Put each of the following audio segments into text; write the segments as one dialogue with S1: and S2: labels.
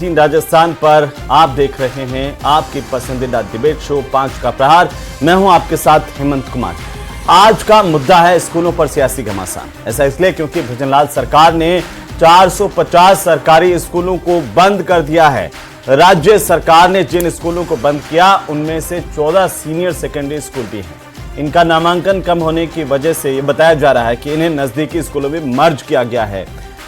S1: राजस्थान पर आप देख रहे हैं आपकी पसंदीदा डिबेट शो 5 का प्रहार। मैं हूं आपके साथ हेमंत कुमार। आज का मुद्दा है स्कूलों पर सियासी घमासान। ऐसा इसलिए क्योंकि भजनलाल सरकार ने 450 सरकारी स्कूलों को बंद कर दिया है। राज्य सरकार ने जिन स्कूलों को बंद किया उनमें से 14 सीनियर सेकेंडरी स्कूल भी हैं। इनका नामांकन कम होने की वजह से यह बताया जा रहा है कि इन्हें नजदीकी स्कूलों में मर्ज किया गया है।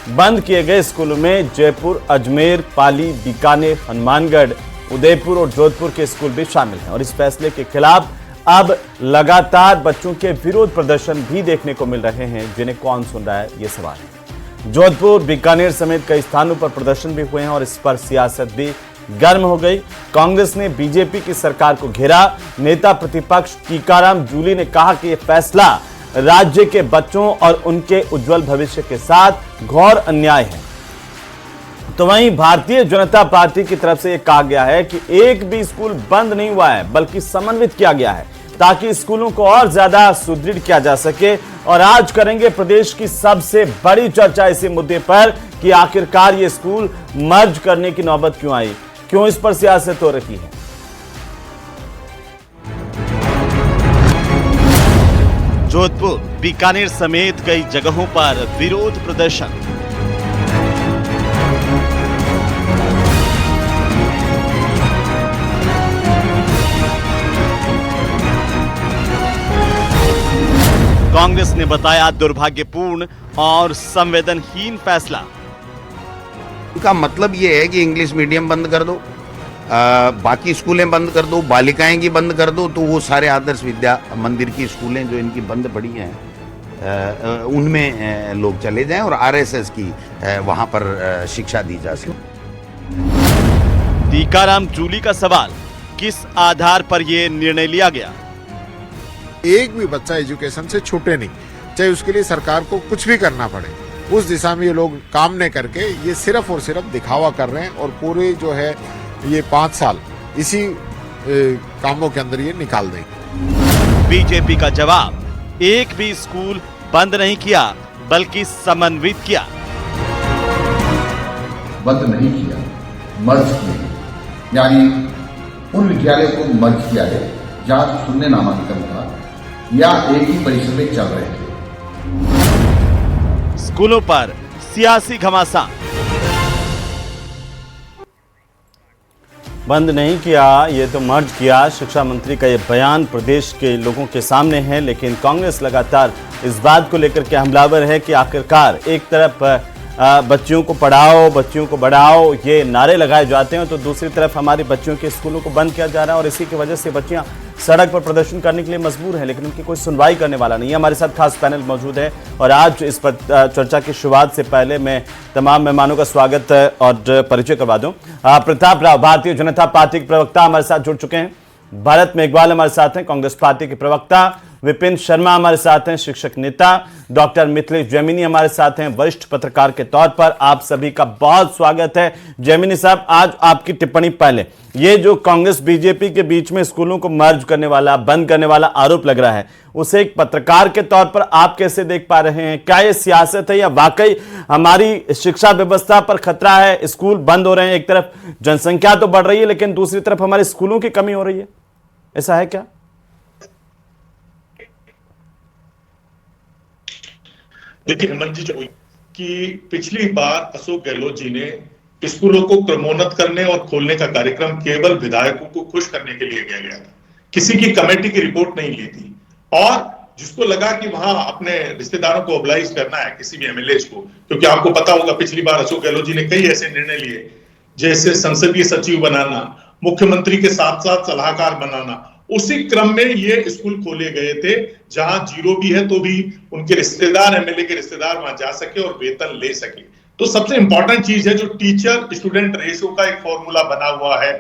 S1: बंद किए गए स्कूलों में जयपुर, अजमेर, पाली, बीकानेर, हनुमानगढ़, उदयपुर और जोधपुर के स्कूल भी शामिल हैं। और इस फैसले के खिलाफ अब लगातार बच्चों के विरोध प्रदर्शन भी देखने को मिल रहे हैं, जिन्हें कौन सुन रहा है ये सवाल है। जोधपुर, बीकानेर समेत कई स्थानों पर प्रदर्शन भी हुए हैं और इस पर सियासत भी गर्म हो गई। कांग्रेस ने बीजेपी की सरकार को घेरा। नेता प्रतिपक्ष टीकाराम जूली ने कहा कि यह फैसला राज्य के बच्चों और उनके उज्जवल भविष्य के साथ घोर अन्याय है। तो वहीं भारतीय जनता पार्टी की तरफ से यह कहा गया है कि एक भी स्कूल बंद नहीं हुआ है, बल्कि समन्वित किया गया है ताकि स्कूलों को और ज्यादा सुदृढ़ किया जा सके। और आज करेंगे प्रदेश की सबसे बड़ी चर्चा इसी मुद्दे पर कि आखिरकार ये स्कूल मर्ज करने की नौबत क्यों आई, क्यों इस पर सियासत हो रही है। जोधपुर, बीकानेर समेत कई जगहों पर विरोध प्रदर्शन। कांग्रेस ने बताया दुर्भाग्यपूर्ण और संवेदनहीन फैसला।
S2: का मतलब यह है कि इंग्लिश मीडियम बंद कर दो, बाकी स्कूलें बंद कर दो, बालिकाएं की बंद कर दो, तो वो सारे आदर्श विद्या मंदिर की स्कूलें जो इनकी बंद पड़ी हैं उनमें लोग चले जाएं और आरएसएस की वहां पर शिक्षा दी जा सके।
S1: टीकाराम जूली का सवाल, किस आधार पर यह निर्णय लिया गया?
S3: एक भी बच्चा एजुकेशन से छूटे नहीं, चाहे उसके लिए सरकार को कुछ भी करना पड़े। उस दिशा में ये लोग काम नहीं करके ये सिर्फ और सिर्फ दिखावा कर रहे हैं और पूरे जो है ये 5 साल इसी कामों के अंदर ये निकाल देंगे।
S1: बीजेपी का जवाब, एक भी स्कूल बंद नहीं किया बल्कि समन्वित किया।
S4: बंद नहीं किया, मर्ज किया, यानी उन विद्यालयों को मर्ज किया है जहां शून्य नामांकन था या एक ही परिसर में चल रहे थे।
S1: स्कूलों पर सियासी घमासान। बंद नहीं किया, ये तो मर्ज किया। शिक्षा मंत्री का ये बयान प्रदेश के लोगों के सामने है, लेकिन कांग्रेस लगातार इस बात को लेकर के हमलावर है कि आखिरकार एक तरफ बच्चियों को पढ़ाओ, बच्चियों को बढ़ाओ, ये नारे लगाए जाते हैं, तो दूसरी तरफ हमारी बच्चियों के स्कूलों को बंद किया जा रहा है और इसी की वजह से बच्चियां सड़क पर प्रदर्शन करने के लिए मजबूर हैं, लेकिन उनकी कोई सुनवाई करने वाला नहीं है। हमारे साथ खास पैनल मौजूद है और आज इस पर चर्चा की शुरुआत से पहले मैं तमाम मेहमानों का स्वागत और परिचय करवा दूं। प्रताप राव, भारतीय जनता पार्टी के प्रवक्ता, हमारे साथ जुड़ चुके हैं। भरत मेघवाल हमारे साथ हैं, कांग्रेस पार्टी के प्रवक्ता। विपिन शर्मा हमारे साथ हैं, शिक्षक नेता। डॉक्टर मिथिलेश जैमिनी हमारे साथ हैं, वरिष्ठ पत्रकार के तौर पर। आप सभी का बहुत स्वागत है। जैमिनी साहब, आज आपकी टिप्पणी पहले, ये जो कांग्रेस बीजेपी के बीच में स्कूलों को मर्ज करने वाला, बंद करने वाला आरोप लग रहा है, उसे एक पत्रकार के तौर पर आप कैसे देख पा रहे हैं? क्या ये सियासत है या वाकई हमारी शिक्षा व्यवस्था पर खतरा है? स्कूल बंद हो रहे हैं, एक तरफ जनसंख्या तो बढ़ रही है लेकिन दूसरी तरफ हमारे स्कूलों की कमी हो रही है, ऐसा है क्या?
S5: देखिए हेमंत जी, कि पिछली बार अशोक गहलोत जी ने स्कूलों को क्रमोन्नत करने और खोलने का कार्यक्रम केवल विधायकों को खुश करने के लिए किया गया था, किसी की कमेटी की रिपोर्ट नहीं ली थी। और जिसको लगा कि वहां अपने रिश्तेदारों को ओबलाइज करना है, किसी भी एमएलए को, क्योंकि आपको पता होगा पिछली बार अशोक गहलोत जी ने कई ऐसे निर्णय लिए, जैसे संसदीय सचिव बनाना, मुख्यमंत्री के साथ साथ सलाहकार बनाना। उसी क्रम में ये स्कूल खोले गए थे जहां जीरो भी है तो भी उनके रिश्तेदार, एमएलए के रिश्तेदार वहां जा सके और वेतन ले सके। तो सबसे इंपॉर्टेंट चीज है जो टीचर स्टूडेंट रेशियो का एक फॉर्मूला बना हुआ है,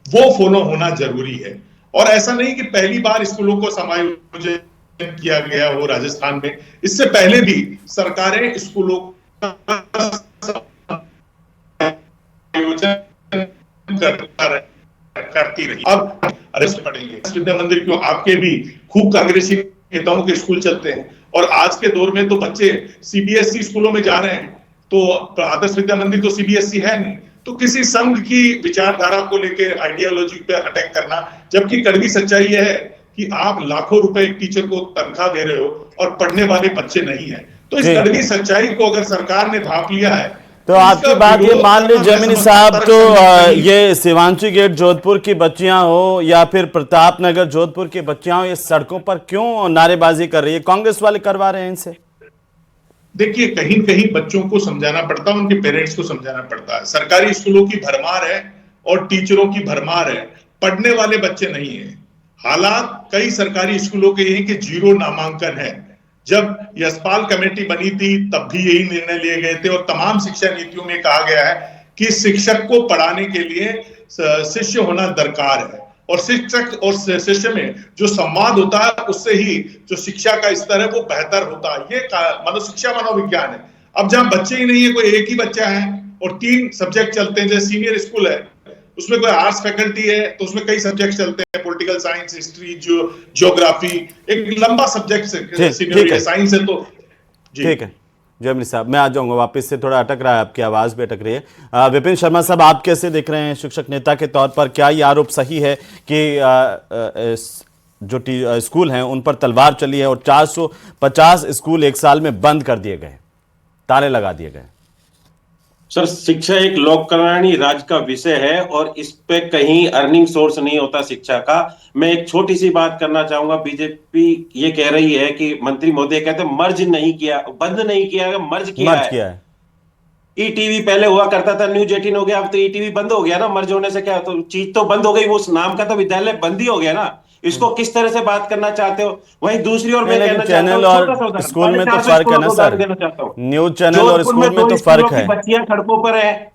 S5: वो फॉलो होना जरूरी है। और ऐसा नहीं कि पहली बार स्कूलों को समायोजन किया गया हो राजस्थान में, इससे पहले भी सरकारें स्कूलों का समायोजन करती रही। अब अरेस्ट पड़ेंगे विद्या मंदिर क्यों, आपके भी खूब कांग्रेसी नेताओं के स्कूल चलते हैं और आज के दौर में तो बच्चे सीबीएसई स्कूलों में जा रहे हैं, तो आदर्श विद्या मंदिर तो सीबीएसई है नहीं, तो किसी संघ की विचारधारा को लेकर आइडियोलॉजी पे अटैक करना, जबकि कड़वी सच्चाई यह है कि आप लाखों रुपए एक टीचर को तनख्वाह दे रहे हो और पढ़ने वाले बच्चे नहीं है। तो इस कड़वी सच्चाई को अगर सरकार ने भांप लिया है
S1: तो आपकी बात ये मान ली जैमिनी साहब, तो ये शिवांशी गेट जोधपुर की बच्चियां हो या फिर प्रताप नगर जोधपुर की बच्चियां हो, ये सड़कों पर क्यों नारेबाजी कर रही है? कांग्रेस वाले करवा रहे हैं इनसे।
S5: देखिए, कहीं कहीं बच्चों को समझाना पड़ता है, उनके पेरेंट्स को समझाना पड़ता है। सरकारी स्कूलों की भरमार है और टीचरों की भरमार है, पढ़ने वाले बच्चे नहीं है। हालात कई सरकारी स्कूलों के ये कि 0 नामांकन है। जब यशपाल कमेटी बनी थी तब भी यही निर्णय लिए गए थे और तमाम शिक्षा नीतियों में कहा गया है कि शिक्षक को पढ़ाने के लिए शिष्य होना दरकार है और शिक्षक और शिष्य में जो संवाद होता है उससे ही जो शिक्षा का स्तर है वो बेहतर होता है। ये शिक्षा मनोविज्ञान है। अब जहां बच्चे ही नहीं है, कोई एक ही बच्चा है और 3 सब्जेक्ट चलते हैं, जैसे सीनियर स्कूल है उसमें कोई आर्ट्स फैकल्टी है तो उसमें कई सब्जेक्ट चलते हैं, पॉलिटिकल साइंस, हिस्ट्री, ज्योग्राफी, एक लंबा सब्जेक्ट सीनियर साइंस है। तो
S1: ठीक है जयमनी साहब, मैं आ जाऊंगा वापस से, थोड़ा अटक रहा है, आपकी आवाज भी अटक रही है। विपिन शर्मा साहब, आप कैसे देख रहे हैं शिक्षक नेता के तौर पर, क्या ये आरोप सही है कि जो स्कूल हैं उन पर तलवार चली है और 450 स्कूल एक साल में बंद कर दिए गए, ताले लगा दिए गए?
S6: सर, शिक्षा एक लोक कल्याणी राज्य का विषय है और इस पे कहीं अर्निंग सोर्स नहीं होता शिक्षा का। मैं एक छोटी सी बात करना चाहूंगा। बीजेपी ये कह रही है कि मंत्री महोदय कहते हैं मर्ज नहीं किया, बंद नहीं किया, मर्ज किया है। ईटीवी पहले हुआ करता था, न्यूज 18 हो गया, अब तो ईटीवी बंद हो गया ना। मर्ज होने से क्या, तो चीज तो बंद हो गई, वो उस नाम का तो विद्यालय बंद ही हो गया ना। इसको किस तरह से बात करना चाहते हो? वहीं दूसरी ओर मैं कहना चाहता हूं,
S1: और स्कूल में तो फर्क है ना सर, न्यूज चैनल और स्कूल में तो फर्क है।
S6: बच्चियां सड़कों पर है।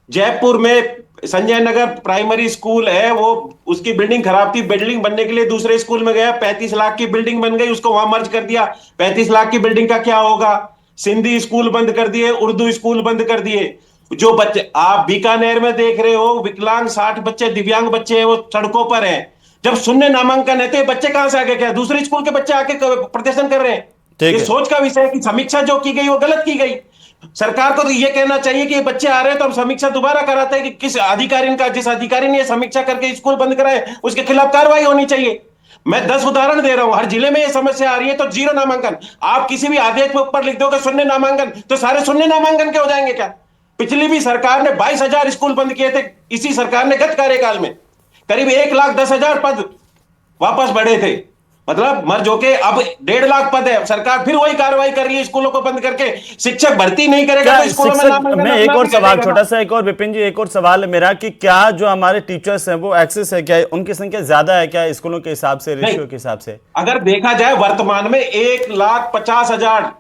S6: जयपुर में संजय नगर प्राइमरी स्कूल है, वो उसकी बिल्डिंग खराब थी, बिल्डिंग बनने के लिए दूसरे स्कूल में गया, 35 लाख की बिल्डिंग बन गई, उसको वहां मर्ज कर दिया। 35 लाख की बिल्डिंग का क्या होगा? सिंधी स्कूल बंद कर दिए, उर्दू स्कूल बंद कर दिए। जो बच्चे आप बीकानेर में देख रहे हो, विकलांग 60 बच्चे, दिव्यांग बच्चे हैं, वो सड़कों पर हैं। जब शून्य नामांकन है तो बच्चे कहां से आके, क्या दूसरे स्कूल के बच्चे आके प्रदर्शन कर रहे हैं? ये सोच का विषय है कि समीक्षा जो की गई वो गलत की गई। सरकार को तो ये कहना चाहिए कि बच्चे आ रहे हैं तो हम समीक्षा दोबारा कराते हैं कि किस अधिकारी का, जिस अधिकारी ने समीक्षा करके स्कूल बंद कराए उसके खिलाफ कार्रवाई होनी चाहिए। मैं 10 उदाहरण दे रहा हूं, हर जिले में ये समस्या आ रही है। तो 0 नामांकन, आप किसी भी आदेश में ऊपर लिख दोगे शून्य नामांकन, तो सारे शून्य नामांकन के हो जाएंगे क्या? पिछली भी सरकार ने 22,000 स्कूल बंद किए थे, इसी सरकार ने गत कार्यकाल में करीब 1,10,000 पद वापस बढ़े थे। मतलब मर्ज होके अब 1.5 लाख पद है, सरकार फिर वही कार्रवाई कर रही है स्कूलों को बंद करके। शिक्षक भर्ती नहीं करेगा तो स्कूलों में
S1: मैं एक और सवाल, छोटा सा एक और, विपिन जी एक और सवाल है मेरा कि क्या जो हमारे टीचर्स हैं वो एक्सेस है क्या, उनकी संख्या ज्यादा है क्या स्कूलों के हिसाब से, रेशियो के हिसाब से?
S6: अगर देखा जाए वर्तमान में 1,50,000,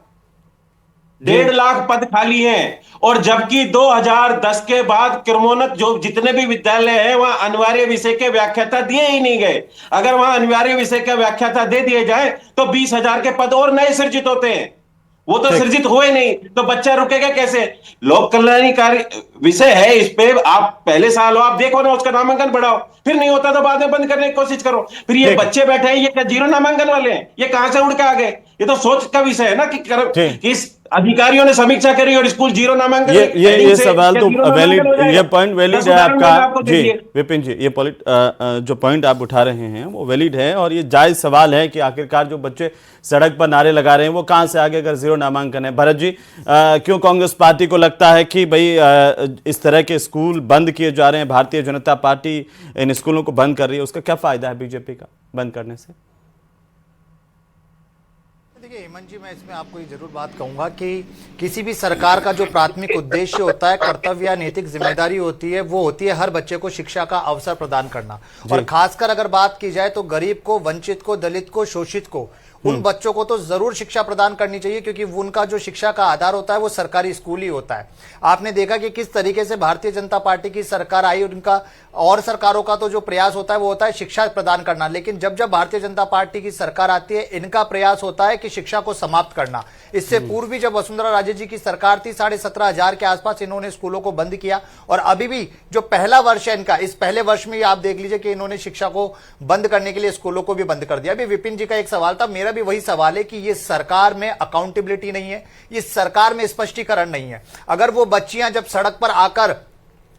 S6: 1.5 लाख पद खाली हैं और जबकि 2010 के बाद क्रमोन्नत जो जितने भी विद्यालय हैं वहां अनिवार्य विषय के व्याख्याता दिए ही नहीं गए। अगर वहां अनिवार्य विषय का व्याख्याता दे दिए जाए तो 20,000 के पद और नए सृजित होते हैं, वो तो सृजित हुए नहीं, तो बच्चा रुकेगा कैसे? लोक कल्याणकारी विषय है, इस पे आप पहले साल हो, आप देखो ना, उसका नामांकन बढ़ाओ, फिर नहीं होता तो बाद में बंद करने की कोशिश करो। फिर ये बच्चे बैठे हैं, ये क्या 0 नामांकन वाले हैं? ये कहां से उड़ के आ गए? ये तो सोच का विषय है ना कि इस अधिकारियों ने समीक्षा करी और स्कूल 0 नामांकन।
S1: ये सवाल तो वैलिड, ये पॉइंट वैलिड है आपका जी विपिन जी, ये जो पॉइंट आप उठा रहे हैं वो वैलिड है और ये जायज सवाल है कि आखिरकार जो बच्चे सड़क पर नारे लगा रहे हैं वो कहां से आगे अगर 0 नामांकन है। भरत जी, क्यों कांग्रेस पार्टी को लगता है कि भाई इस तरह के स्कूल बंद किए जा रहे हैं, भारतीय जनता पार्टी इन स्कूलों को बंद कर रही है, उसका क्या फायदा है बीजेपी का बंद करने से?
S7: देखिए हेमंत जी, मैं इसमें आपको ये जरूर बात कहूंगा कि किसी भी सरकार का जो प्राथमिक उद्देश्य होता है, कर्तव्य या नैतिक जिम्मेदारी होती है, वो होती है हर बच्चे को शिक्षा का अवसर प्रदान करना। और खासकर अगर बात की जाए तो गरीब को, वंचित को, दलित को, शोषित को, उन बच्चों को तो जरूर शिक्षा प्रदान करनी चाहिए क्योंकि उनका जो शिक्षा का आधार होता है वो सरकारी स्कूल ही होता है। आपने देखा कि किस तरीके से भारतीय जनता पार्टी की सरकार आई, उनका और सरकारों का तो जो प्रयास होता है वो होता है शिक्षा प्रदान करना, लेकिन जब जब भारतीय जनता पार्टी की सरकार आती है इनका प्रयास होता है कि शिक्षा को समाप्त करना। इससे पूर्व भी जब वसुंधरा राजे जी की सरकार थी 17,500 के आसपास इन्होंने स्कूलों को बंद किया और अभी भी जो पहला वर्ष है इनका, इस पहले वर्ष में आप देख लीजिए कि इन्होंने शिक्षा को बंद करने के लिए स्कूलों को भी बंद कर दिया। अभी विपिन जी का एक सवाल था, मेरा भी वही सवाल है कि ये सरकार में अकाउंटेबिलिटी नहीं है, ये सरकार में स्पष्टीकरण नहीं है। अगर वो बच्चियां जब सड़क पर आकर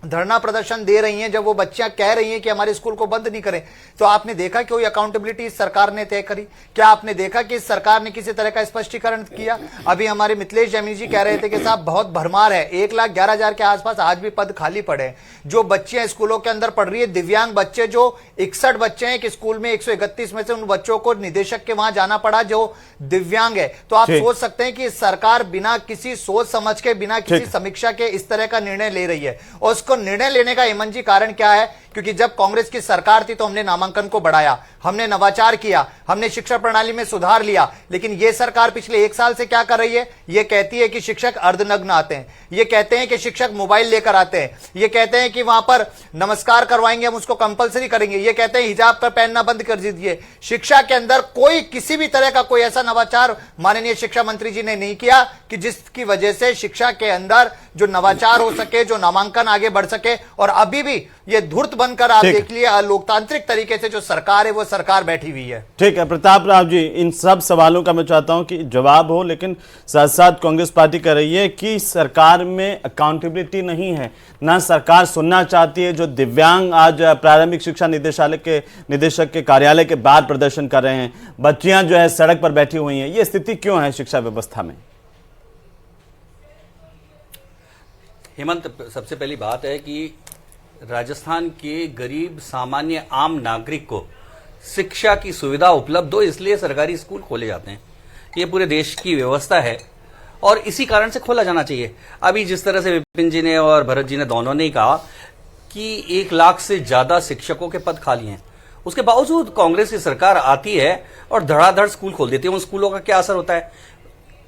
S7: धरना प्रदर्शन दे रही हैं, जब वो बच्चियां कह रही हैं कि हमारे स्कूल को बंद नहीं करें, तो आपने देखा कि कोई अकाउंटेबिलिटी इस सरकार ने तय करी? क्या आपने देखा कि इस सरकार ने किसी तरह का स्पष्टीकरण किया? अभी हमारे मिथिलेश जैमिनी जी कह रहे थे कि साहब बहुत भरमार है, 1,11,000 के आसपास आज भी पद खाली पड़े हैं। जो बच्चियां स्कूलों के अंदर पढ़ रही है, दिव्यांग बच्चे, जो 61 बच्चे हैं कि स्कूल में 131 में से उन बच्चों को निदेशक के वहां जाना पड़ा जो दिव्यांग है। तो आप सोच सकते हैं कि सरकार बिना किसी सोच समझ के, बिना किसी समीक्षा के इस तरह का निर्णय ले रही है। और उसको निर्णय लेने का हेमंत जी कारण क्या है? क्योंकि जब कांग्रेस की सरकार थी तो हमने नामांकन को बढ़ाया, हमने नवाचार किया, हमने शिक्षा प्रणाली में सुधार लिया। लेकिन यह सरकार पिछले 1 साल से क्या कर रही है? यह कहती है कि शिक्षक अर्धनग्न आते हैं, ये कहते हैं कि शिक्षक मोबाइल लेकर आते हैं, ये कहते हैं कि वहां पर नमस्कार करवाएंगे, हम उसको कंपलसरी करेंगे, ये कहते हैं हिजाब पर पहनना बंद कर दीजिए। शिक्षा के अंदर कोई किसी भी तरह का कोई ऐसा नवाचार माननीय शिक्षा मंत्री जी ने नहीं किया कि जिसकी वजह से शिक्षा के अंदर जो नवाचार हो सके, जो नामांकन आगे बढ़ सके। और अभी भी ये धूर्त बनकर आप देख लिए लोकतांत्रिक तरीके से जो सरकार है वो सरकार बैठी हुई है।
S1: ठीक है प्रताप राव जी, इन सब सवालों का मैं चाहता हूं कि जवाब हो, लेकिन साथ साथ कांग्रेस पार्टी कह रही है कि सरकार में अकाउंटेबिलिटी नहीं है, ना सरकार सुनना चाहती है। जो दिव्यांग आज प्रारंभिक शिक्षा निदेशालय के निदेशक के कार्यालय के बाहर प्रदर्शन कर रहे हैं, बच्चियां जो है सड़क पर बैठी हुई हैं, ये स्थिति क्यों है शिक्षा व्यवस्था में?
S8: हेमंत, सबसे पहली बात है कि राजस्थान के गरीब सामान्य आम नागरिक को शिक्षा की सुविधा उपलब्ध हो, इसलिए सरकारी स्कूल खोले जाते हैं। ये पूरे देश की व्यवस्था है और इसी कारण से खोला जाना चाहिए। अभी जिस तरह से विपिन जी ने और भरत जी ने दोनों ने कहा कि 1 लाख से ज्यादा शिक्षकों के पद खाली हैं, उसके बावजूद कांग्रेस की सरकार आती है और धड़ाधड़ स्कूल खोल देती है। उन स्कूलों का क्या असर होता है?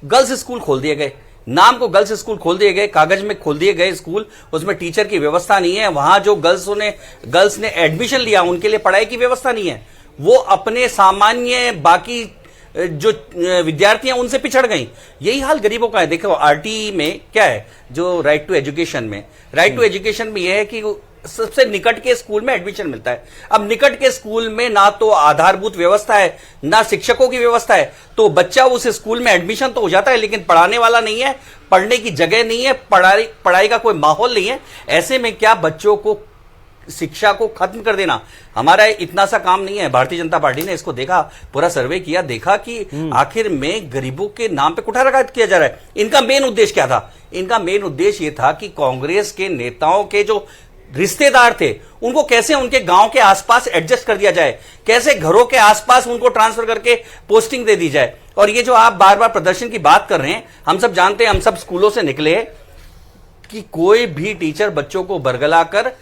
S8: गर्ल्स स्कूल खोल दिए गए, नाम को गर्ल्स स्कूल खोल दिए गए, कागज में खोल दिए गए स्कूल, उसमें टीचर की व्यवस्था नहीं है। वहां जो गर्ल्स ने एडमिशन लिया उनके लिए पढ़ाई की व्यवस्था नहीं है। वो अपने सामान्य बाकी जो विद्यार्थी हैं उनसे पिछड़ गई। यही हाल गरीबों का है। देखो आरटी में क्या है, जो राइट टू एजुकेशन में, राइट टू एजुकेशन में यह है कि सबसे निकट के स्कूल में एडमिशन मिलता है। अब निकट के स्कूल में ना तो आधारभूत व्यवस्था है, ना शिक्षकों की व्यवस्था है, तो बच्चा उस स्कूल में एडमिशन तो हो जाता है लेकिन पढ़ाने वाला नहीं है, पढ़ने की जगह नहीं है, पढ़ाई का कोई माहौल नहीं है। ऐसे में क्या बच्चों को शिक्षा को खत्म कर देना हमारा इतना सा काम नहीं है। भारतीय जनता पार्टी ने इसको देखा, पूरा सर्वे किया, देखा कि आखिर में गरीबों के नाम पे कुठाराघात किया जा रहा है। इनका मेन उद्देश्य क्या था? इनका मेन उद्देश्य यह था कि कांग्रेस के नेताओं के जो रिश्तेदार थे उनको कैसे उनके गांव के आसपास एडजस्ट कर दिया जाए, कैसे घरों के आसपास उनको ट्रांसफर करके पोस्टिंग दे दी जाए। और ये जो आप बार बार प्रदर्शन की बात कर रहे हैं, हम सब जानते हैं, हम सब स्कूलों से निकले कि कोई भी टीचर बच्चों को बरगलाकर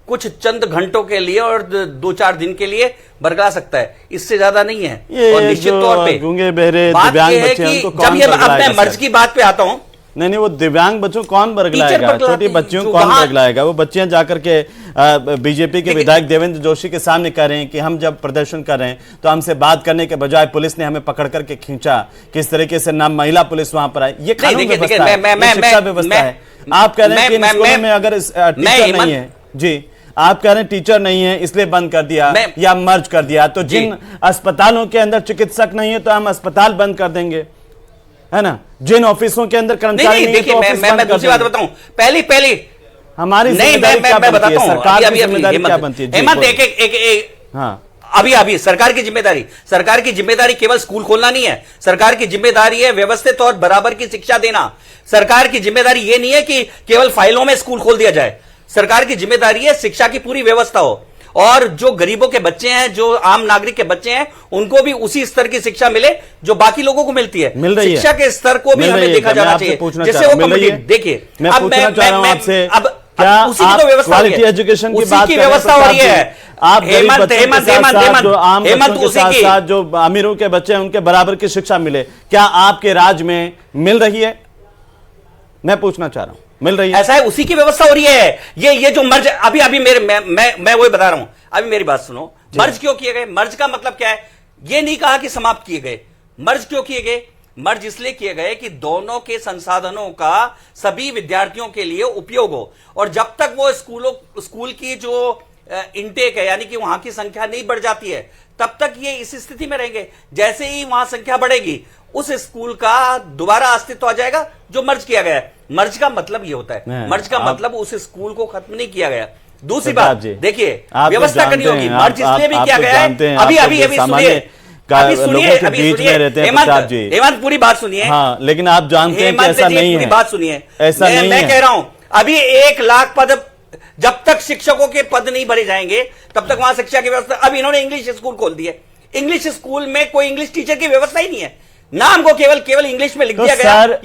S8: कुछ चंद घंटों के लिए और 2-4 दिन के लिए बरगला सकता है, इससे ज्यादा नहीं है। और निश्चित तौर पे
S1: गूंगे बहरे
S8: बात
S1: दिव्यांग
S8: यह है
S1: बच्चे,
S8: कि
S1: उनको
S8: जब
S1: कौन
S8: ये अब
S1: बरगलाएगा
S8: मैं मर्ज की बात पे आता हूं,
S1: नहीं, वो दिव्यांग बच्चों कौन बरगलाएगा? छोटी बच्चियों को कौन बरगलाएगा? वो बच्चियां जाकर के बीजेपी के विधायक देवेंद्र जोशी के सामने कह रहे हैं कि हम जब प्रदर्शन कर रहे हैं तो हमसे बात करने के बजाय पुलिस ने हमें पकड़ करके खींचा। किस तरीके से ना महिला पुलिस वहां पर आई। ये कानून व्यवस्था है, ये शिक्षा व्यवस्था है। आप कह रहे हैं कि इन स्कूलों में अगर टीचर नहीं है, जी आप कह रहे हैं टीचर नहीं है इसलिए बंद कर दिया या मर्ज कर दिया, तो जिन अस्पतालों के अंदर चिकित्सक नहीं है तो हम अस्पताल बंद कर देंगे, है ना? जिन ऑफिसों के अंदर कर्मचारी नहीं है तो ऑफिस बंद कर देंगे।
S8: दूसरी बात बताऊं, पहली
S1: हमारी जिम्मेदारी क्या बनती है? सरकार की जिम्मेदारी क्या बनती है?
S8: हेमंत, एक हाँ, अभी सरकार की जिम्मेदारी केवल स्कूल खोलना नहीं है। सरकार की जिम्मेदारी है व्यवस्थित और बराबर की शिक्षा देना। सरकार की जिम्मेदारी यह नहीं है कि केवल फाइलों में स्कूल खोल दिया जाए। सरकार की जिम्मेदारी है शिक्षा की पूरी व्यवस्था हो और जो गरीबों के बच्चे हैं, जो आम नागरिक के बच्चे हैं, उनको भी उसी स्तर की शिक्षा मिले जो बाकी लोगों को मिलती है।
S1: मिल रही
S8: शिक्षा के स्तर को भी हमें देखा जाना चाहिए, जिससे वो कम्पिटिटिव। देखिए,
S1: मैं पूछना चाह रहा हूं आपसे,
S8: क्या आप क्वालिटी
S1: एजुकेशन की बात
S8: व्यवस्था हो रही है?
S1: आप गरीब बच्चों के साथ जो आम बच्चों के साथ जो अमीरों के बच्चे हैं उनके बराबर की शिक्षा मिले, क्या आपके राज्य में मिल रही है? मैं पूछना चाह रहा हूं, मिल रही है?
S8: ऐसा है, उसी की व्यवस्था हो रही है। ये जो मर्ज अभी मेरे मैं वही बता रहा हूं। अभी मेरी बात सुनो, मर्ज क्यों किए गए? मर्ज का मतलब क्या है? ये नहीं कहा कि समाप्त किए गए। मर्ज क्यों किए गए? मर्ज इसलिए किए गए कि दोनों के संसाधनों का सभी विद्यार्थियों के लिए उपयोग हो। और जब तक वो स्कूल की जो इनटेक है, यानी कि वहां की संख्या नहीं बढ़ जाती है, तब तक ये इस स्थिति में रहेंगे। जैसे ही वहां संख्या बढ़ेगी, उस स्कूल का दोबारा अस्तित्व आ जाएगा जो मर्ज किया गया है। मर्ज का मतलब ये होता है, मर्ज का मतलब उस स्कूल को खत्म नहीं किया गया। दूसरी बात देखिए, व्यवस्था करनी होगी। मर्ज इसलिए भी किया गया है, अभी सुनिए, हेमंत पूरी बात सुनिए।
S1: हाँ, लेकिन आप जानते हैं कि ऐसा नहीं है।
S8: बात सुनिए,
S1: ऐसा नहीं है।
S8: मैं कह रहा हूं अभी 1 लाख पद, जब तक शिक्षकों के पद नहीं भरे जाएंगे तब तक वहां शिक्षा की व्यवस्था। अब इन्होंने इंग्लिश स्कूल खोल दिए, इंग्लिश स्कूल में कोई इंग्लिश टीचर की व्यवस्था ही नहीं है, नाम को केवल इंग्लिश में लिख दिया गया।
S1: सर,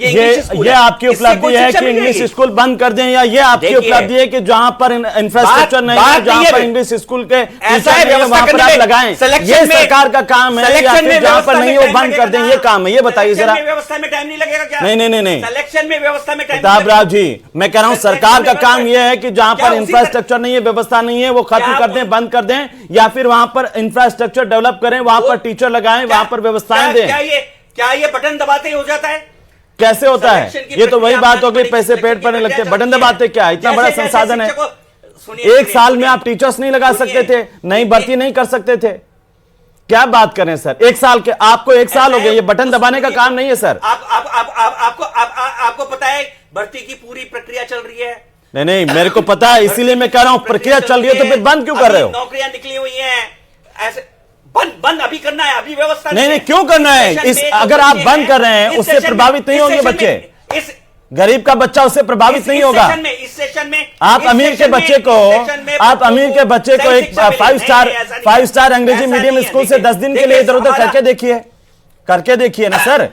S1: ये आपकी उपलब्धि है कि इंग्लिश स्कूल बंद कर दें, या ये आपकी उपलब्धि है कि जहां पर इंफ्रास्ट्रक्चर नहीं है, जहां पर इंग्लिश स्कूल के वहां पर आप लगाएं? ये सरकार का काम है, या फिर जहां पर नहीं वो बंद कर दें, ये काम है? ये बताइए जरा।
S8: व्यवस्था में टाइम नहीं लगेगा क्या?
S1: नहीं,
S8: सिलेक्शन में व्यवस्था में टाइम।
S1: प्रताप राव जी, मैं कह रहा हूं सरकार का काम यह है कि जहां पर इंफ्रास्ट्रक्चर नहीं है, व्यवस्था नहीं है, वो खत्म कर दें, बंद कर दें, या फिर वहां पर इंफ्रास्ट्रक्चर डेवलप करें, वहां पर टीचर लगाएं, वहां पर व्यवस्थाएं दें।
S8: क्या ये बटन दबाते ही हो जाता है?
S1: कैसे होता है? ये तो वही बात हो गई, पैसे पेट पर नहीं लगते, बटन दबाते क्या? इतना बड़ा संसाधन है, 1 साल में आप टीचर्स नहीं लगा सकते थे, नई भर्ती नहीं कर सकते थे? क्या बात करें सर, 1 साल के, आपको 1 साल हो गया, ये बटन दबाने का काम नहीं है सर।
S8: आपको पता है भर्ती की पूरी प्रक्रिया चल रही है?
S1: नहीं, मेरे को पता है, इसीलिए मैं कह रहा हूं प्रक्रिया चल रही है, तो फिर बंद क्यों कर रहे हो?
S8: नौकरियां निकली हुई हैं, ऐसे बंद अभी करना है, अभी व्यवस्था
S1: नहीं, क्यों करना है? अगर आप बंद कर रहे हैं, उससे प्रभावित नहीं होंगे बच्चे। गरीब का बच्चा उससे प्रभावित नहीं होगा।
S8: इस सेशन में
S1: आप अमीर के बच्चे को एक 5 स्टार अंग्रेजी मीडियम स्कूल से 10 दिन के लिए इधर उधर करके देखिए ना सर।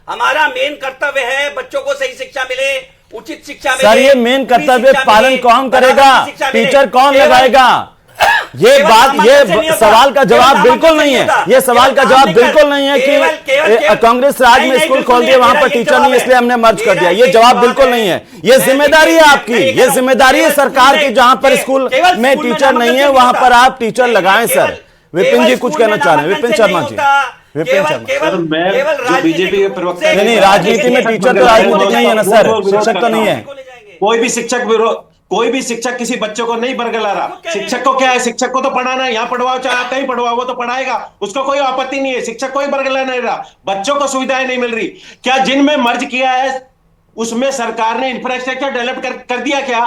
S8: हमारा मेन कर्तव्य है बच्चों को सही शिक्षा मिले, उचित शिक्षा मिले।
S1: सर, ये मेन कर्तव्य पालन कौन करेगा? टीचर कौन लगाएगा? ये सवाल का जवाब बिल्कुल नहीं है। ये सवाल का जवाब बिल्कुल नहीं है कि कांग्रेस राज में स्कूल खोल दिया, वहां पर टीचर नहीं इसलिए हमने मर्ज कर दिया। ये जवाब बिल्कुल नहीं है। ये जिम्मेदारी है आपकी, ये जिम्मेदारी है सरकार की, जहां पर स्कूल में टीचर नहीं है वहां पर आप टीचर लगाएं। सर, विपिन जी कुछ कहना चाह रहे हैं? विपिन शर्मा जी, विपिन शर्मा।
S6: बीजेपी के प्रवक्ता
S1: नहीं, राजनीति में टीचर तो राजनीतिक नहीं है ना सर, शिक्षक तो नहीं है।
S6: कोई भी शिक्षक किसी बच्चों को नहीं बरगला रहा। शिक्षक को क्या है? शिक्षक को तो पढ़ाना है, यहाँ पढ़वाओ चाहे आप कहीं पढ़वाओ, वो तो पढ़ाएगा, उसको कोई आपत्ति नहीं है। शिक्षक को ही बरगला नहीं रहा, बच्चों को सुविधाएं नहीं मिल रही। क्या जिनमें मर्ज किया है उसमें सरकार ने इंफ्रास्ट्रक्चर डेवलप कर दिया क्या?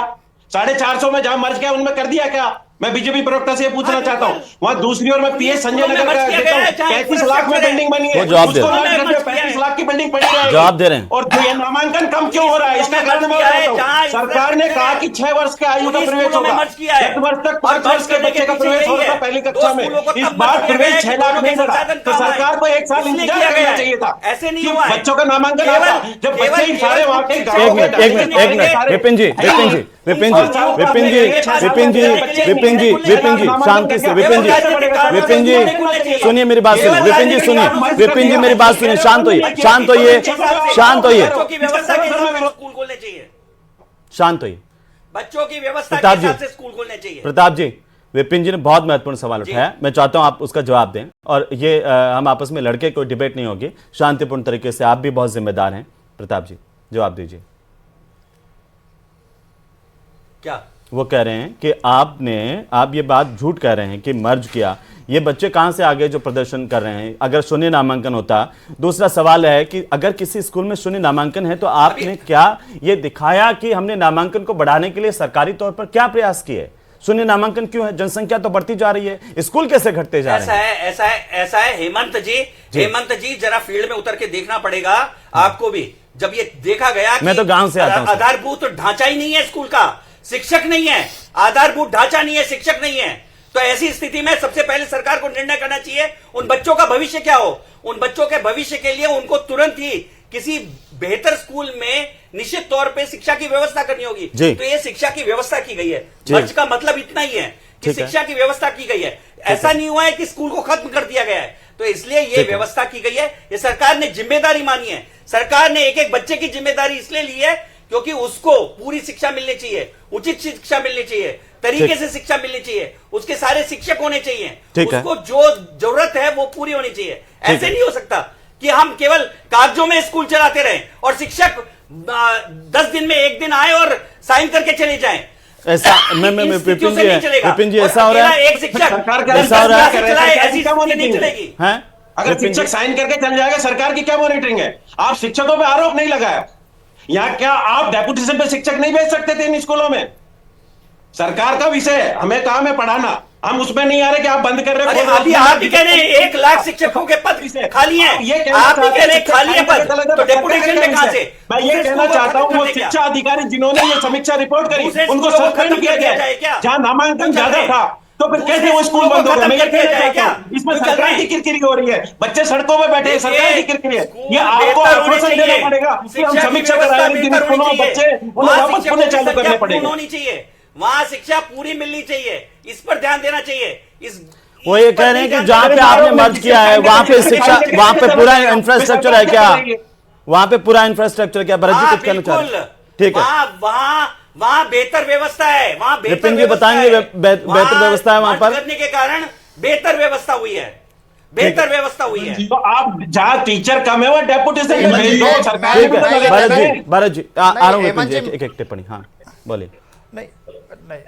S6: 450 में जहां मर्ज किया उनमें कर दिया क्या? मैं बीजेपी प्रवक्ता से पूछना चाहता हूँ। वहां दूसरी ओर में पीएस संजय नगर का देता हूं, 35 लाख में बिल्डिंग बनी है,
S1: जवाब दे
S6: 35 लाख की बिल्डिंग पड़ी है।
S1: जवाब दे रहे हैं।
S6: और ये नामांकन कम क्यों हो रहा है? इसका कारण मैं बताता हूं। सरकार ने कहा कि 6 वर्ष के आयु का प्रवेश होगा, 10 वर्ष तक 5 वर्ष के बच्चे का प्रवेश होगा पहली कक्षा में। इस बार प्रवेश 6 लाख नहीं बढ़ा, तो सरकार को 1 साल इंतजार करना चाहिए था।
S8: ऐसे नहीं हुआ
S6: बच्चों का नामांकन होगा जब बच्चे सारे वहां के।
S1: एक मिनट विपिन जी शांति से। विपिन जी सुनिए मेरी बात सुनिए। विपिन जी मेरी बात सुनिए। शांत होइए।
S8: बच्चों की व्यवस्था के हिसाब से स्कूल खोलने चाहिए।
S1: प्रताप जी, विपिन जी ने बहुत महत्वपूर्ण सवाल उठाया, मैं चाहता हूं आप उसका जवाब दें, और ये हम आपस में लड़के कोई डिबेट नहीं होगी, शांतिपूर्ण तरीके से। आप भी बहुत जिम्मेदार हैं। प्रताप जी जवाब दीजिए।
S8: क्या
S1: वो कह रहे हैं कि आप ये बात झूठ कह रहे हैं कि मर्ज किया। ये बच्चे कहां से आगे जो प्रदर्शन कर रहे हैं? अगर शून्य नामांकन होता। दूसरा सवाल है कि अगर किसी स्कूल में शून्य नामांकन है तो आपने क्या ये दिखाया कि हमने नामांकन को बढ़ाने के लिए सरकारी तौर पर क्या प्रयास किए? शून्य नामांकन क्यों है? जनसंख्या तो बढ़ती जा रही है, स्कूल कैसे घटते जा रहे हैं?
S8: ऐसा है हेमंत जी जरा फील्ड में उतर के देखना पड़ेगा आपको भी। जब ये देखा गया
S1: मैं तो गांव से आता हूं,
S8: आधारभूत ढांचा ही नहीं है स्कूल का, शिक्षक नहीं है, आधारभूत ढांचा नहीं है, शिक्षक नहीं है, तो ऐसी स्थिति में सबसे पहले सरकार को निर्णय करना चाहिए उन बच्चों का भविष्य क्या हो। उन बच्चों के भविष्य के लिए उनको तुरंत ही किसी बेहतर स्कूल में निश्चित तौर पे शिक्षा की व्यवस्था करनी होगी। तो ये शिक्षा की व्यवस्था की गई है। मर्ज का मतलब इतना ही है कि शिक्षा की व्यवस्था की गई है। ऐसा नहीं हुआ है कि स्कूल को खत्म कर दिया गया है। तो इसलिए ये व्यवस्था की गई है। ये सरकार ने जिम्मेदारी मानी है। सरकार ने एक एक बच्चे की जिम्मेदारी इसलिए ली है क्योंकि उसको पूरी शिक्षा मिलनी चाहिए, उचित शिक्षा मिलनी चाहिए, तरीके से शिक्षा मिलनी चाहिए, उसके सारे शिक्षक होने चाहिए, उसको जो जरूरत है वो पूरी होनी चाहिए। ऐसे नहीं हो सकता कि हम केवल कागजों में स्कूल चलाते रहें और शिक्षक 10 दिन में 1 दिन आए और साइन करके चले जाएं।
S1: ऐसा विपिन जी ऐसा हो रहा है।
S8: एक शिक्षक
S1: ऐसा हो रहा है,
S8: ऐसी स्थिति नहीं चलेगी।
S6: अगर शिक्षक साइन करके चल जाएगा, सरकार की क्या मॉनिटरिंग है? आप शिक्षकों पे आरोप नहीं लगाया, यहाँ क्या आप डेपुटेशन पे शिक्षक नहीं भेज सकते थे इन स्कूलों में? सरकार का विषय है, हमें काम है पढ़ाना, हम उसमें नहीं आ रहे कि आप बंद कर रहे हो।
S8: अभी आप भी कह रहे हैं 1 लाख शिक्षकों के पद खाली हैं, आप भी कह रहे हैं खाली है पद, तो डेपुटेशन में कहां से?
S6: मैं ये कहना चाहता हूं, वो शिक्षा अधिकारी जिन्होंने ये समीक्षा रिपोर्ट करी, उनको सस्पेंड किया गया, जहां नामांकन ज्यादा था, तो फिर कैसे वो स्कूल बंद होगा? मैं ये कहना चाहता हूं, इसमें सरकार की किरकिरी हो रही है, बच्चे सड़कों में बैठे हैं, सरकार की किरकिरी है। ये आपको आश्वासन देना पड़ेगा कि हम समीक्षा कराएंगे, जिन स्कूलों में बच्चे उन्हें वापस पुनः चालू करने पड़ेगा।
S8: वहां शिक्षा पूरी मिलनी चाहिए, इस पर ध्यान देना चाहिए।
S1: वो ये कह रहे हैं कि जहां पे आपने मर्ज किया है वहां पे शिक्षा, वहां पे पूरा इंफ्रास्ट्रक्चर है क्या? वहां पे पूरा इंफ्रास्ट्रक्चर क्या? भरत जी कुछ कहना चाह रहे हैं? ठीक है,
S8: वहां बेहतर व्यवस्था है, वहां
S1: विपिन जी बताएंगे बेहतर व्यवस्था है वहां पर
S8: करने के कारण बेहतर व्यवस्था हुई है, बेहतर व्यवस्था हुई है।
S6: तो आप जहां टीचर कम है वो डेपुटेशन में भेज दो, सरकार
S1: ठीक है। भरत जी आ रहा हूं, विपिन जी एक टिप्पणी। हाँ बोलिए।
S7: नहीं,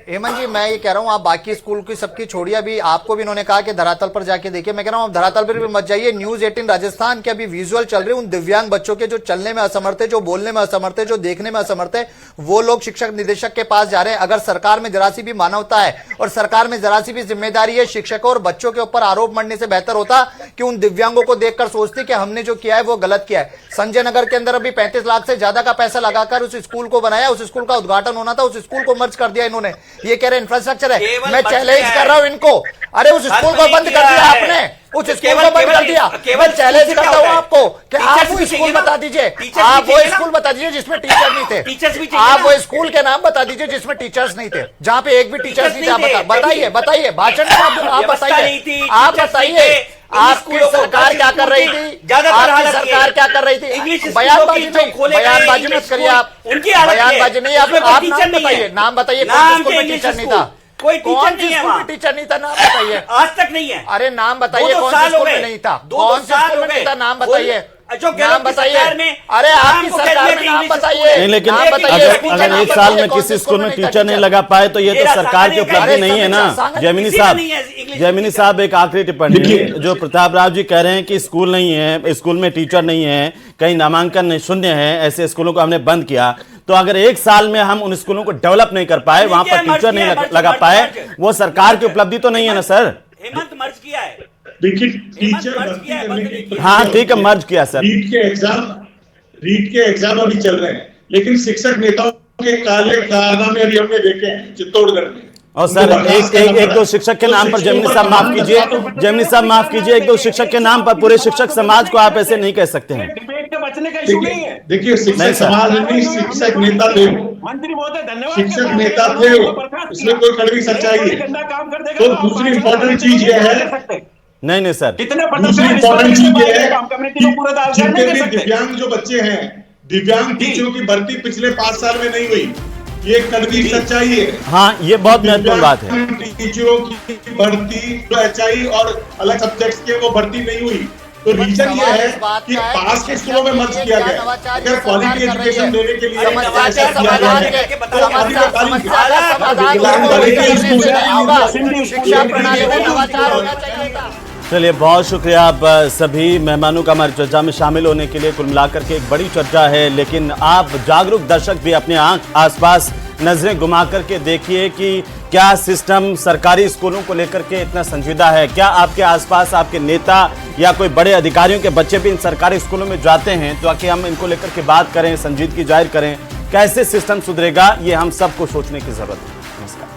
S7: हेमंत जी, मैं ये कह रहा हूँ, आप बाकी स्कूल की सबकी छोड़िए, अभी आपको भी इन्होंने कहा कि धरातल पर जाके देखिए। मैं कह रहा हूँ आप धरातल पर भी मत जाइए। न्यूज 18 राजस्थान के अभी विजुअल चल रहे हैं उन दिव्यांग बच्चों के जो चलने में असमर्थ है, जो बोलने में असमर्थ है, जो देखने में असमर्थ है, वो लोग शिक्षक निदेशक के पास जा रहे हैं। अगर सरकार में जरा सी भी मानवता है और सरकार में जरा सी भी जिम्मेदारी है, शिक्षकों और बच्चों के ऊपर आरोप मढ़ने से बेहतर होता कि उन दिव्यांगों को देखकर सोचती कि हमने जो किया है वो गलत किया है। संजय नगर के अंदर अभी 35 लाख से ज्यादा का पैसा लगाकर उस स्कूल को बनाया, उस स्कूल का उद्घाटन होना था, उस स्कूल को मर्ज कर दिया इन्होंने। ये कह रहे इंफ्रास्ट्रक्चर है, मैं चैलेंज कर रहा हूं इनको। अरे उस स्कूल को बंद कर दिया आपने, उस स्कूल को बंद कर दिया। केवल चैलेंज करता हूं आपको कि आप वो स्कूल बता दीजिए, आप वो स्कूल बता दीजिए जिसमें टीचर नहीं थे, आप वो स्कूल के नाम बता दीजिए जिसमें टीचर्स नहीं थे, जहां पे एक भी टीचर्स नहीं था। बताइए बताइए, भाषण में आप बताइए, आप बताइए आपकी सरकार क्या कर रही थी, आपकी सरकार क्या कर रही थी? बयानबाजी मत करिए आप, बयानबाजी नहीं, आप नाम बताइए, नाम बताइए कौन स्कूल में टीचर नहीं था,
S8: कोई टीचर नहीं है वहां,
S7: टीचर नहीं था, नाम बताइए।
S8: आज तक नहीं है।
S7: अरे नाम बताइए कौन से स्कूल में नहीं था, कौन से स्कूल में नहीं था, नाम बताइए, नाम बताइए। अरे आपकी सरकार में नाम बताइए।
S1: नहीं, लेकिन अगर 1 साल में किसी स्कूल में टीचर नहीं लगा पाए तो ये तो सरकार की उपलब्धि नहीं है ना। जैमिनी साहब एक आखिरी टिप्पणी, जो प्रताप राव जी कह रहे हैं कि स्कूल नहीं है, स्कूल में टीचर नहीं है, कहीं नामांकन शून्य है, ऐसे स्कूलों को हमने बंद किया, तो अगर 1 साल में हम उन स्कूलों को डेवलप नहीं कर पाए, वहां पर टीचर नहीं लगा पाए, वो सरकार की उपलब्धि तो नहीं है ना सर।
S8: हेमंत मर्ज किया है,
S5: देखिए टीचर भर्ती करने की,
S1: हाँ ठीक है, मर्ज किया सर।
S5: रीट के एग्जाम अभी चल रहे हैं, लेकिन शिक्षक नेताओं के काले कारनामे अभी हमने देखे हैं चित्तौड़गढ़ में।
S1: और सर एक दो शिक्षक के नाम पर, जैमिनी साहब माफ कीजिए, जैमिनी साहब माफ कीजिए, 1-2 शिक्षक के नाम पर पूरे शिक्षक समाज को आप ऐसे नहीं कह सकते हैं।
S6: बचने का इशू नहीं है।
S5: देखिए शिक्षक समाज नहीं, शिक्षक नेता थे,
S6: मंत्री महोदय धन्यवाद,
S5: शिक्षक नेता थे, इसमें कोई कड़वी सच्चाई है। तो दूसरी इंपॉर्टेंट चीज ये है,
S1: नहीं सर,
S5: दूसरी इंपॉर्टेंट चीज ये है, जितने भी दिव्यांग जो बच्चे हैं, दिव्यांग टीचरों की भर्ती पिछले 5 साल में नहीं हुई, ये कड़वी सच्चाई है।
S1: हाँ ये बहुत महत्वपूर्ण बात है।
S5: टीचरों की भर्ती जो HI और अलग सब्जेक्ट्स के वो भर्ती नहीं हुई, तो रीजन ये है कि पास के स्कूलों में मर्ज किया गया। अगर क्वालिटी एजुकेशन देने के लिए चलिए, बहुत शुक्रिया आप सभी मेहमानों का हमारी चर्चा में शामिल होने के लिए। कुल मिलाकर के एक बड़ी चर्चा है, लेकिन आप जागरूक दर्शक भी अपने आसपास नजरें घुमा करके देखिए कि क्या सिस्टम सरकारी स्कूलों को लेकर के इतना संजीदा है। क्या आपके आसपास आपके नेता या कोई बड़े अधिकारियों के बच्चे भी इन सरकारी स्कूलों में जाते हैं, तो आके हम इनको लेकर के बात करें, संजीदगी जाहिर करें, कैसे सिस्टम सुधरेगा, ये हम सबको सोचने की जरूरत है। नमस्कार।